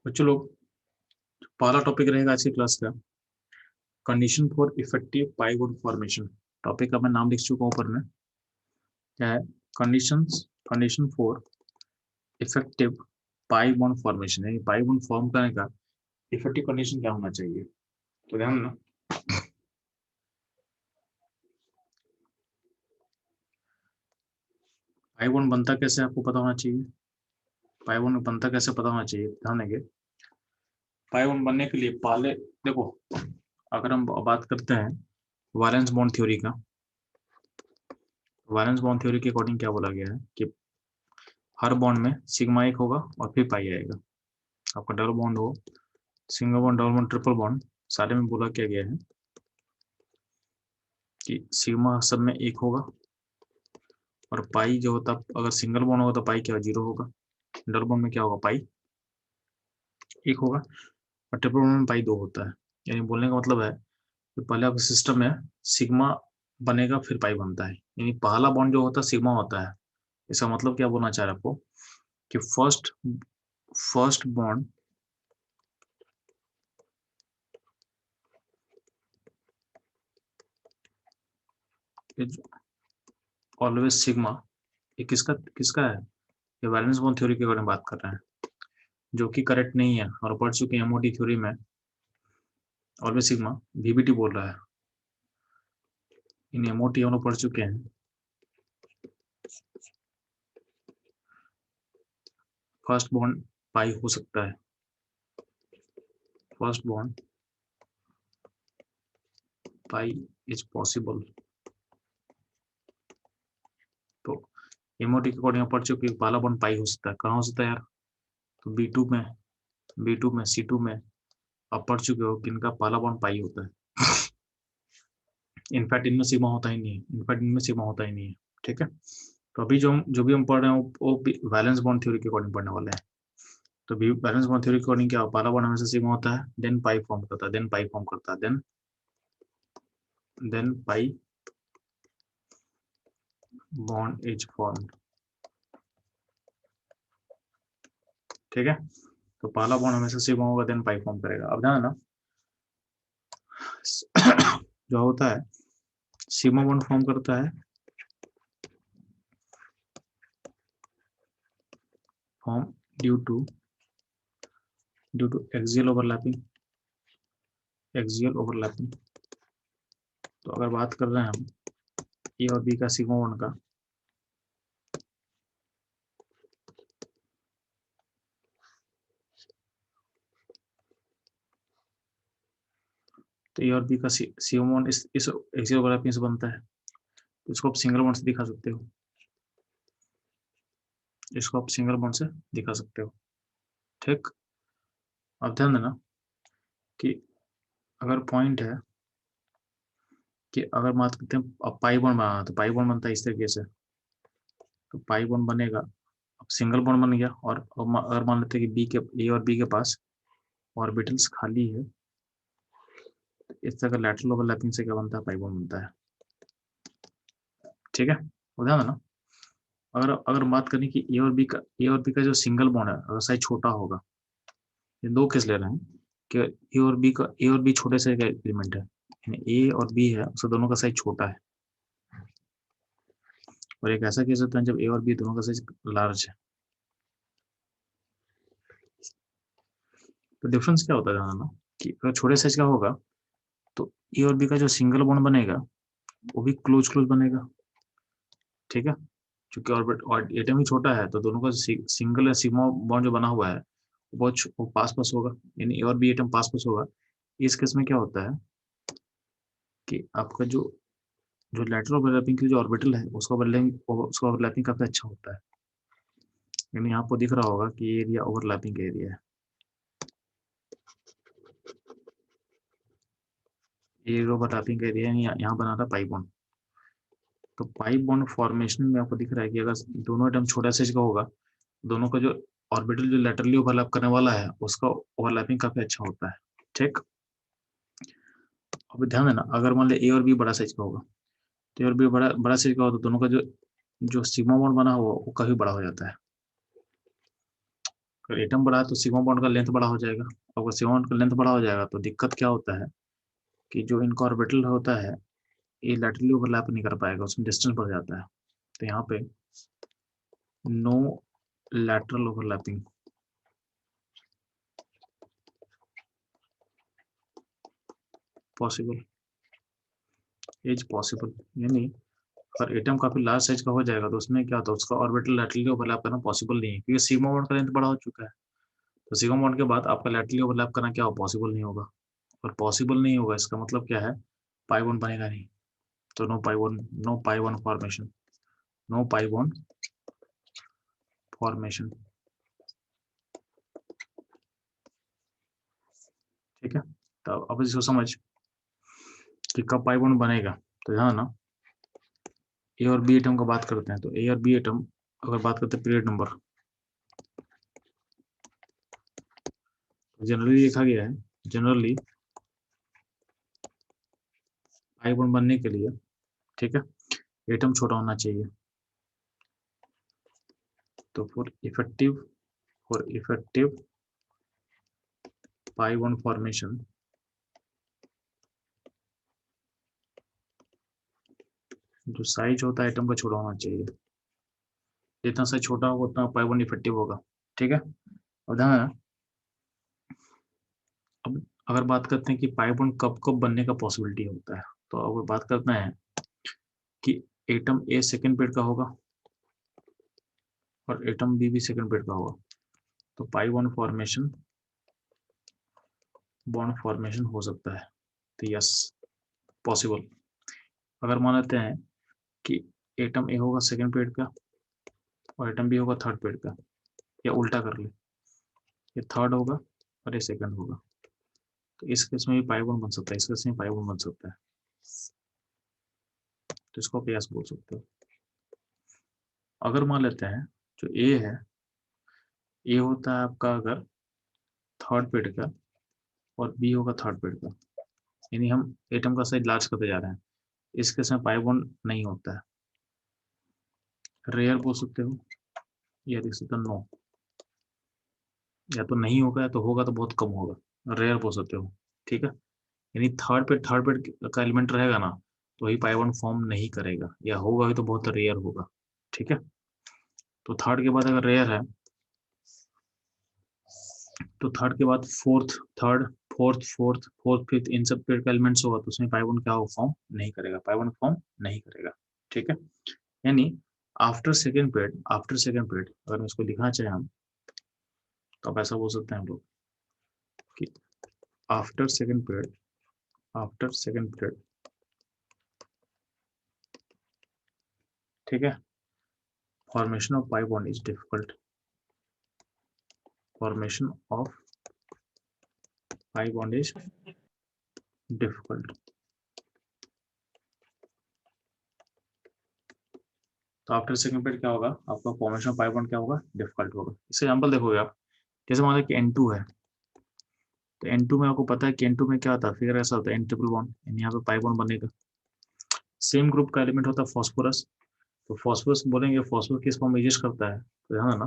बच्चों लोग, पहला टॉपिक रहेगा आज की क्लास का condition for effective pi bond formation. Topic का मैं नाम लिख चुका हूँ ऊपर में। क्या है? Condition for effective pi bond formation, यानी पाई बॉन्ड फॉर्म करने का इफेक्टिव कंडीशन क्या होना चाहिए। तो ध्यान ना, पाई बॉन्ड बनता कैसे आपको पता होना चाहिए। पाई बॉन्ड बनता कैसे पता होना चाहिए, ध्यान देंगे। पाई बॉन्ड बनने के लिए पहले देखो, अगर हम बात करते हैं वैलेंस बॉन्ड थ्योरी का, वैलेंस बॉन्ड थ्योरी के अकॉर्डिंग क्या बोला गया है कि हर बॉन्ड में सिग्मा एक होगा और फिर पाई आएगा। आपका डबल बॉन्ड हो, single bond, double bond, triple bond, सारे में बोला क्या गया है कि सिग्मा सब में एक होगा और पाई जो होता, अगर सिंगल बॉन्ड होगा तो पाई क्या जीरो होगा, डबल बॉन्ड में क्या होगा पाई एक होगा और ट्रिपल बॉन्ड में पाई दो होता है। यानी बोलने का मतलब है कि पहले आपके सिस्टम में सिग्मा बनेगा फिर पाई बनता है, यानी पहला बॉन्ड जो होता है सिग्मा होता है। इसका मतलब क्या बोलना चाह रहा है आपको कि first bond is always sigma. ये किसका किसका है? ये वैलेंस बॉन्ड थ्योरी के बारे में बात कर रहे हैं, जो कि करेक्ट नहीं है और पढ़ चुके हैं एमओटी थ्योरी में। ऑलवेज सिग्मा वीबीटी बोल रहा है, इन एमओटी हम लोग पढ़ चुके हैं। फर्स्ट बॉन्ड पाई हो सकता है, first bond pi is possible. तो एमओटी के अकॉर्डिंग पढ़ चुके हैं पहला बॉन्ड पाई हो सकता है। कहाँ हो सकता है यार? तो बी टू में सी टू में आप पढ़ चुके हो कि इनका पहला बॉन्ड पाई होता है। इनफैक्ट इनमें सिग्मा होता ही नहीं है, इनफैक्ट इनमें सिग्मा होता ही नहीं है। ठीक है, तो अभी जो भी हम पढ़ रहे हैं वो वैलेंस बॉन्ड थ्योरी के अकॉर्डिंग पढ़ने वाले हैं। तो बैलेंस बॉन्ड थ्योरी के अकॉर्डिंग क्या पहला बॉन्ड हमेशा सिग्मा होता है, देन पाई फॉर्म करता है, देन पाई फॉर्म करता है, then pi bond is form. ठीक है, तो पहला बॉन्ड हमेशा सिग्मा होगा, देन पाई फॉर्म करेगा। अब ध्यान ना, जो होता है सिग्मा बॉन्ड फॉर्म करता है form due to axial overlapping, axial overlapping. तो अगर बात कर रहे हैं हम ए और बी का सिग्मा बॉन्ड का, तो ए और बी का सिग्मा बॉन्ड इस एक्सियल ओवरलैपिंग से बनता है। तो इसको आप सिंगल बॉन्ड से दिखा सकते हो, इसको आप सिंगल बॉन्ड से दिखा सकते हो। ठीक, अब ध्यान देना कि अगर पॉइंट है कि अगर बात करते हैं अब पाई बॉन्ड बनाना, तो पाई बॉन्ड बनता है इस तरीके से। तो पाई बॉन्ड बनेगा, अब सिंगल बॉन्ड बन गया, और अगर मान लेते हैं कि बी के ए और बी के पास ऑर्बिटल्स खाली है, इस तरह का लैटरल ओवरलैपिंग से क्या बनता है, पाई बॉन्ड बनता है। ठीक है, तो ध्यान देना, अगर अगर बात करें कि ए और बी का जो सिंगल बॉन्ड है अगर साइज छोटा होगा, ये दो केस ले रहे हैं कि ए और बी छोटे साइज का एलिमेंट है, यानी ए और बी है उसका दोनों का साइज छोटा है, और एक ऐसा केस होता है जब ए और बी दोनों का साइज लार्ज है। तो डिफरेंस क्या होता है जाना कि अगर छोटे साइज का होगा तो ए और बी का जो सिंगल बॉन्ड बनेगा वो भी क्लोज क्लोज बनेगा। ठीक है, क्योंकि ऑर्बिट और एटम ही छोटा है तो दोनों का सिंगल या सिग्मा बॉन्ड जो बना हुआ है वो पास पास होगा, यानी ए और बी एटम पास पास होगा। इस केस में क्या होता है कि आपका जो जो लेटरल ओवरलैपिंग की जो ऑर्बिटल है उसका ओवरलैपिंग काफी अच्छा होता है। यानी आपको दिख रहा होगा कि ये एरिया ओवरलैपिंग एरिया है, ये ओवरलैपिंग एरिया है, यहाँ बना था पाई बॉन्ड। तो पाई बॉन्ड फॉर्मेशन में आपको दिख रहा है कि अगर दोनों एटम छोटा साइज का होगा, दोनों का जो ऑर्बिटल जो लेटरली ओवरलैप करने वाला है उसका ओवरलैपिंग काफी अच्छा होता है। ठीक, अब ध्यान देना, अगर मान ले ए और बी बड़ा साइज का होगा, तो ए और बी बड़ा बड़ा साइज का हो तो दोनों का जो जो सिग्मा बॉन्ड बना हुआ वो काफी बड़ा हो जाता है। अगर एटम बड़ा है तो सिग्मा बॉन्ड का लेंथ बड़ा हो जाएगा। अगर सिग्मा बॉन्ड का लेंथ बड़ा हो जाएगा तो दिक्कत क्या होता है कि जो इनका ऑर्बिटल होता है ये लैटरली ओवरलैप नहीं कर पाएगा, उसमें डिस्टेंस बढ़ जाता है। तो यहाँ पे no lateral overlapping possible is possible, यानी अगर एटम काफी लार्ज साइज का हो जाएगा तो उसमें क्या होता है, उसका ऑर्बिटल लैटरली ओवरलैप करना पॉसिबल नहीं है, क्योंकि सिग्मा बॉन्ड का लेंथ बड़ा हो चुका है। तो सिग्मा बॉन्ड के बाद आपका लैटरली ओवरलैप करना क्या हो, पॉसिबल नहीं होगा। और पॉसिबल नहीं होगा इसका मतलब क्या है, पाई बॉन्ड बनेगा नहीं। तो no pi bond formation, no pi bond formation. ठीक है, तो अब इसको समझ कि कब पाई बॉन्ड बनेगा। तो यहाँ ना ए और बी एटम का बात करते हैं, तो ए और बी एटम अगर बात करते हैं पीरियड नंबर, जनरली लिखा गया है, जनरली पाई बॉन्ड बनने के लिए, ठीक है, एटम छोटा होना चाहिए। तो for effective pi bond formation, जो साइज होता है एटम का छोटा होना चाहिए। जितना साइज छोटा होगा उतना पाई बॉन्ड इफेक्टिव होगा। ठीक है, अब ध्यान, अब अगर बात करते हैं कि पाई बॉन्ड कब कब बनने का पॉसिबिलिटी होता है, तो अगर बात करते हैं कि एटम ए सेकेंड पेड का होगा और एटम बी भी सेकेंड पेड का होगा, तो पाई बॉन्ड फॉर्मेशन हो सकता है। तो यस, पॉसिबल। अगर मान लेते हैं कि एटम ए होगा सेकेंड पेड का और एटम बी होगा थर्ड पेड का, या उल्टा कर ले, ये थर्ड होगा और ये सेकंड होगा, तो इस केस में भी पाई बॉन्ड बन सकता है, इस केस में पाई बॉन्ड बन सकता है। तो इसको आप यस बोल सकते हो। अगर मान लेते हैं जो ए है, ए होता है आपका अगर थर्ड पेड का और बी होगा थर्ड पेड का, यानी हम एटम का साइज लार्ज करते जा रहे हैं, इस केस में पाई बॉन्ड नहीं होता है। रेयर बोल सकते हो या देख सकते हो नो, या तो नहीं होगा या तो होगा तो बहुत कम होगा, रेयर बोल सकते हो। ठीक है, यानी थर्ड पेड का एलिमेंट रहेगा ना, तो वही पाई बॉन्ड फॉर्म नहीं करेगा, या होगा भी तो बहुत रेयर होगा। ठीक है, तो थर्ड के बाद अगर रेयर है तो थर्ड के बाद फोर्थ फिफ्थ इन सब पेड का एलिमेंट्स होगा, तो उसमें पाई बॉन्ड क्या होगा, फॉर्म नहीं करेगा, पाई बॉन्ड फॉर्म नहीं करेगा। ठीक है, यानी आफ्टर सेकेंड पेड अगर हम इसको लिखना चाहें हम, तो आप ऐसा बोल सकते हैं हम लोग कि आफ्टर सेकेंड पेड, ठीक है, formation of pi bond is difficult, formation of pi bond is difficult. तो आफ्टर सेकेंड पेड क्या होगा, आपका फॉर्मेशन ऑफ पाई बॉन्ड क्या होगा, डिफिकल्ट होगा। इससे एग्जाम्पल देखोगे आप, जैसे मान लो कि N2 है, तो N2 में आपको पता है कि N2 में क्या होता है, फिगर ऐसा होता है N ट्रिपल बॉन्ड, यानी यहाँ पे पाई बॉन्ड बनेगा। सेम ग्रुप का एलिमेंट होता है फॉस्फोरस, तो फॉस्फोरस बोलेंगे, फॉस्फोरस किस फॉर्म में यूज करता है, तो ध्यान देना,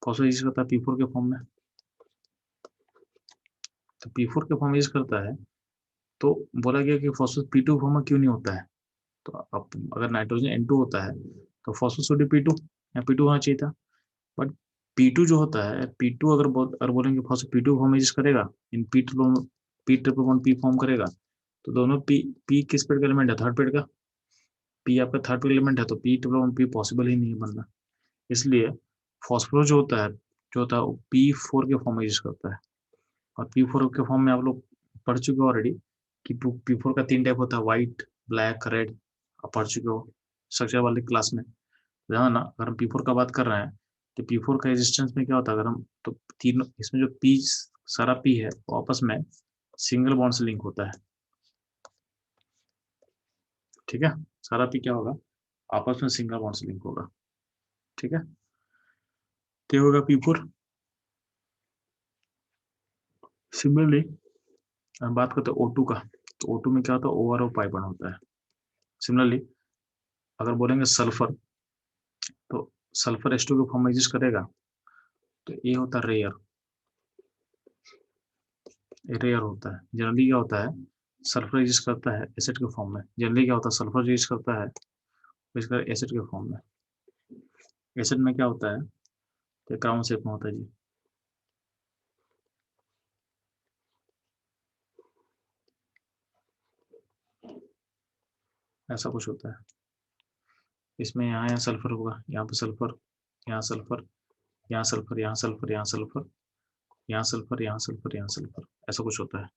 फॉस्फोरस यूज करता है P4 के फॉर्म में। तो P4 के फॉर्म में यूज करता है, तो बोला गया कि फॉस्फोरस P2 फॉर्म में क्यों नहीं होता है। तो अब अगर नाइट्रोजन N2 होता है तो फॉस्फोरस शुड बी P2, या P2 होना चाहिए था। बट P2 जो होता है, P2 अगर बोलेंगे फॉस्फोरस P2 फॉर्म में यूज करेगा, इन P triple bond P form करेगा, तो दोनों P किस पेड़ का एलिमेंट है, थर्ड पेड़ का। P आपका थर्ड पेड़ एलिमेंट है, तो P triple bond P possible ही नहीं है बनना। इसलिए फॉस्फोरस जो होता है वो P4 के फॉर्म में यूज करता है। और P4 के फॉर्म में आप लोग पढ़ चुके हो ऑलरेडी कि P4 का 3 टाइप होता है, व्हाइट, ब्लैक, रेड, आप पढ़ चुके हो स्ट्रक्चर वाले क्लास में। ध्यान ना, अगर हम P4 का बात कर रहे हैं तो P4 का रेजिस्टेंस में क्या होता है, अगर हम तो तीनों इसमें जो P सारा P है वो आपस में सिंगल बॉन्ड से लिंक होता है। ठीक है, सारा P क्या होगा, आपस में सिंगल बॉन्ड से लिंक होगा। ठीक है, तो होगा P4। सिमिलरली हम बात करते हैं O2 का, तो O2 में क्या होता है, OR और पाई बॉन्ड होता है। सिमिलरली अगर बोलेंगे सल्फर, तो सल्फर H2 के फॉर्म में एग्जिस्ट करेगा, तो ये होता है रेयर, रेयर होता है। जनरली क्या होता है, सल्फर एग्जिस्ट करता है एसिड के फॉर्म में। जनरली क्या होता है, सल्फर एग्जिस्ट करता है इसका एसिड के फॉर्म में। एसिड में क्या होता है, तो क्राउन शेप में होता है जी। ऐसा कुछ होता है। इसमें यहाँ सल्फर होगा, यहाँ पे सल्फर, यहाँ सल्फर, यहाँ सल्फर, यहाँ सल्फर, यहाँ सल्फर, यहाँ सल्फर, यहाँ सल्फर, यहाँ सल्फर, ऐसा कुछ होता है।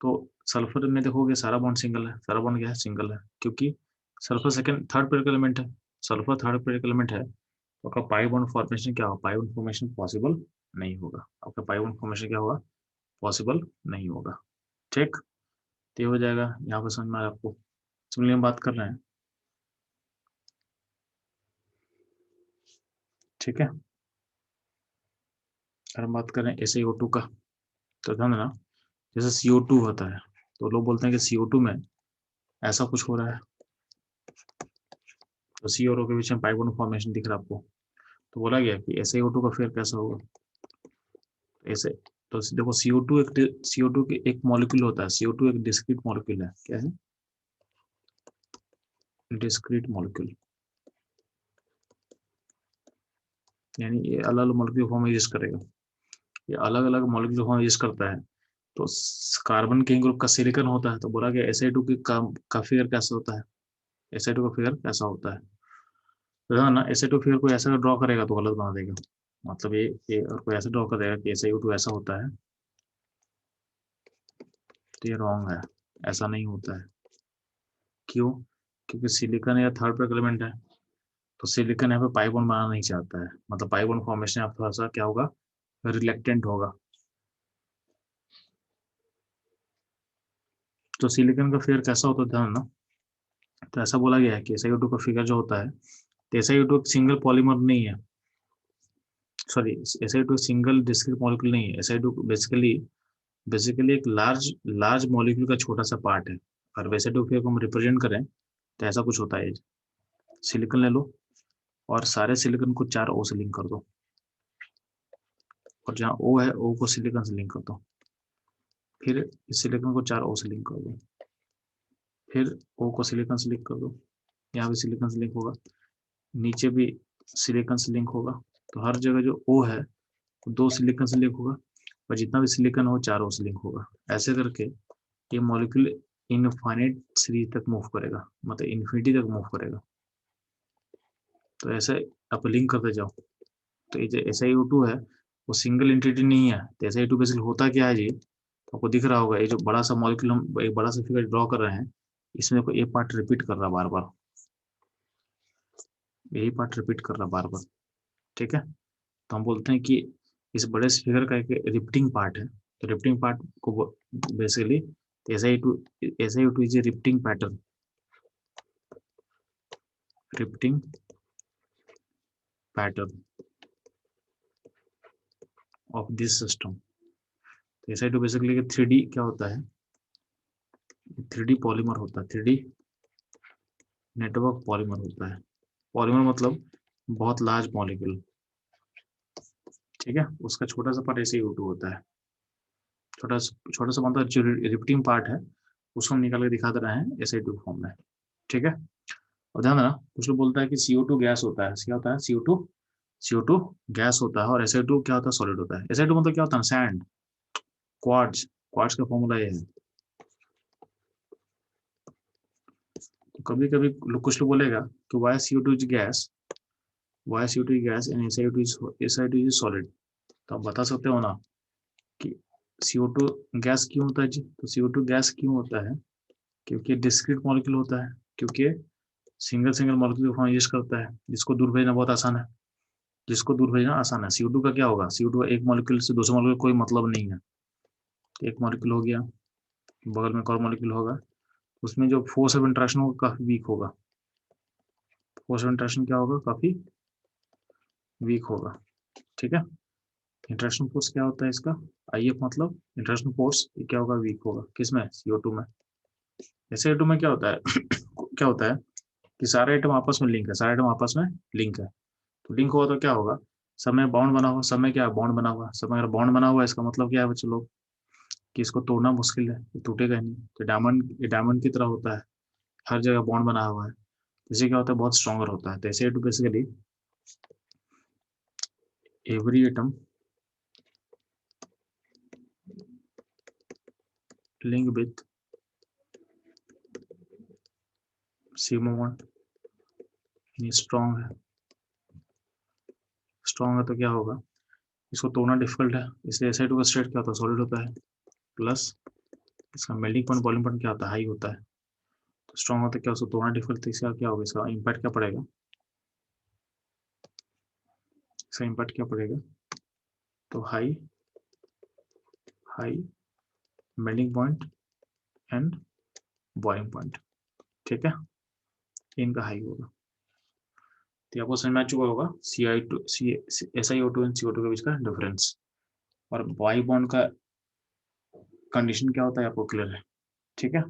तो सल्फर में देखोगे सारा बॉन्ड सिंगल है, सारा बॉन्ड क्या है, सिंगल है, क्योंकि sulphur second third periodic element है। सल्फर थर्ड पेरियोडिक एलिमेंट है, तो आपका पाई बॉन्ड फॉर्मेशन क्या होगा, पाई बॉन्ड फॉर्मेशन पॉसिबल नहीं होगा। आपका पाई बॉन्ड फॉर्मेशन क्या होगा, पॉसिबल नहीं होगा। ठीक, तो ये हो जाएगा। यहाँ पर समझ में आया आपको। सिमिलरली हम बात कर रहे हैं, ठीक है। अगर हम बात करें SiO2 का, तो ध्यान देना, जैसे CO2 होता है, तो लोग बोलते हैं कि CO2 में ऐसा कुछ हो रहा है, तो सी और ओ के बीच में पाई बॉन्ड फॉर्मेशन दिख रहा है आपको। तो बोला गया कि SiO2 का फेयर कैसा होगा, ऐसे। तो देखो CO2 के एक मॉलिक्यूल होता है, CO2 एक डिस्क्रीट मॉलिक्यूल है। क्या है, डिस्क्रीट मॉलिक्यूल, यानी ये अलग अलग मॉलिक्यूल फॉर्म यूज करेगा, ये अलग अलग मॉलिक्यूल फॉर्म यूज करता है। तो कार्बन के ग्रुप का सिलिकॉन होता है, तो बोला गया SiO2 का फिगर कैसा होता है, SiO2 का फिगर कैसा होता है। तो ध्यान ना, SiO2 फिगर कोई ऐसा ड्रॉ करेगा तो गलत बना देगा। मतलब ये और कोई ऐसा ड्रॉ कर देगा कि SiO2 ऐसा होता है, तो ये रॉन्ग है, ऐसा नहीं होता है। क्यों, क्योंकि सिलिकॉन या थर्ड एलिमेंट है, तो सिलिकॉन यहाँ पे पाई बॉन्ड बनाना नहीं चाहता है, मतलब पाई बॉन्ड फॉर्मेशन आप थोड़ा सा क्या होगा, रिलेक्टेंट होगा। तो सिलिकॉन का फिगर कैसा होता है, ध्यान ना। तो ऐसा बोला गया है कि SiO2 का फिगर जो होता है, तो SiO2 एक सिंगल पॉलीमर नहीं है, sorry, SiO2 single discrete molecule नहीं है। SiO2 बेसिकली बेसिकली एक लार्ज लार्ज मॉलिक्यूल का छोटा सा पार्ट है। और SiO2 फिगर को हम रिप्रेजेंट करें तो ऐसा कुछ होता है। सिलिकॉन ले लो और सारे सिलिकॉन को 4 O से लिंक कर दो, और जहाँ O है O को सिलिकॉन से लिंक कर दो, फिर इस सिलिकॉन को 4 O से लिंक कर दो, फिर O को सिलिकॉन से लिंक कर दो, यहाँ भी सिलिकॉन से लिंक होगा, नीचे भी सिलिकॉन से लिंक होगा। तो हर जगह जो O है वो 2 सिलिकॉन से लिंक होगा, और जितना भी सिलिकॉन हो 4 O से लिंक होगा। ऐसे करके ये मॉलिक्यूल इनफाइनाइट सीरीज तक मूव करेगा, मतलब इन्फिनिटी तक मूव करेगा। तो ऐसे आप लिंक करते जाओ। तो ये जो SiO2 है वो सिंगल एंटिटी नहीं है। तो SiO2 बेसिकली होता क्या है जी, तो आपको दिख रहा होगा, ये जो बड़ा सा मॉलिक्यूल हम एक बड़ा सा फिगर ड्रॉ कर रहे हैं, इसमें कोई एक पार्ट रिपीट कर रहा है बार बार, यही पार्ट रिपीट कर रहा है बार बार। ठीक है, तो हम बोलते हैं कि इस बड़े से फिगर का एक रिपीटिंग पार्ट है। तो रिपीटिंग पार्ट को basically SiO2 is a repeating pattern, repeating pattern of this system. तो SiO2 बेसिकली 3D क्या होता है, 3D पॉलीमर होता है, 3D नेटवर्क पॉलीमर होता है। पॉलीमर मतलब बहुत लार्ज मॉलिक्यूल, ठीक है, उसका छोटा सा पार्ट SiO2 होता है। छोटा सा मतलब जो रिपीटिंग पार्ट है उसको हम निकाल के दिखा दे रहे हैं SiO2 फॉर्म में। ठीक है, और ध्यान देना, कुछ लोग बोलता है कि CO2 गैस होता है। क्या होता है, CO2 गैस होता है, और SiO2 क्या होता है, सॉलिड होता है। SiO2 मतलब क्या होता है, सैंड, क्वार्ट्ज, क्वार्ट्ज का फॉर्मूला ये है। तो कभी कभी कुछ लोग बोलेगा कि why CO2 is gas, why CO2 is gas and SiO2 is solid. तो आप बता सकते हो ना कि CO2 गैस क्यों होता है जी। तो CO2 गैस क्यों होता है, क्योंकि डिस्क्रीट मॉलिक्यूल होता है, क्योंकि सिंगल सिंगल मॉलिक्यूल को यूज करता है, जिसको दूर भेजना बहुत आसान है, जिसको दूर भेजना आसान है। CO2 का क्या होगा, CO2 का एक मॉलिक्यूल से दूसरे मॉलिक्यूल कोई मतलब नहीं है। एक मॉलिक्यूल हो गया, बगल में एक और मॉलिक्यूल होगा, उसमें जो फोर्स ऑफ इंट्रैक्शन होगा काफी वीक होगा। फोर्स ऑफ इंट्रैक्शन क्या होगा, काफी वीक होगा। ठीक है, इंट्रैक्शन फोर्स क्या होता है इसका, IF मतलब इंट्रैक्शन फोर्स, ये क्या होगा, वीक होगा। किसमें, CO2 में। SiO2 में क्या होता है क्या होता है कि सारे आइटम आपस में लिंक है, सारे आइटम आपस में लिंक है। तो लिंक होगा तो क्या होगा, समय बॉन्ड बना हुआ, समय क्या है, बॉन्ड बना हुआ है। समय अगर बॉन्ड बना हुआ है इसका मतलब क्या है बच्चे लोग, कि इसको तोड़ना मुश्किल है, ये टूटेगा ही नहीं। तो डायमंड, ये डायमंड की तरह होता है, हर जगह बॉन्ड बना हुआ है, इससे क्या होता है, बहुत स्ट्रॉन्गर होता है। तो ऐसे basically every atom link with sigma bond strong है। स्ट्रॉन्ग है तो क्या होगा, इसको तोड़ना डिफिकल्ट है, इसलिए SI2 का स्टेट क्या होता है, सॉलिड होता है। प्लस इसका मेल्टिंग पॉइंट, बॉइलिंग पॉइंट क्या होता है, हाई होता है। तो स्ट्रॉन्ग होता है क्या, उसको तोड़ना डिफिकल्ट, तो इसका क्या होगा, इसका इम्पैक्ट क्या पड़ेगा, इसका इम्पैक्ट क्या पड़ेगा, तो high high melting point and boiling point. ठीक है, इनका हाई होगा। तो आपको समझ में आ चुका होगा CI2 SiO2 एंड CO2 के बीच का डिफरेंस, और वाई बॉन्ड का कंडीशन क्या होता है आपको क्लियर है। ठीक है।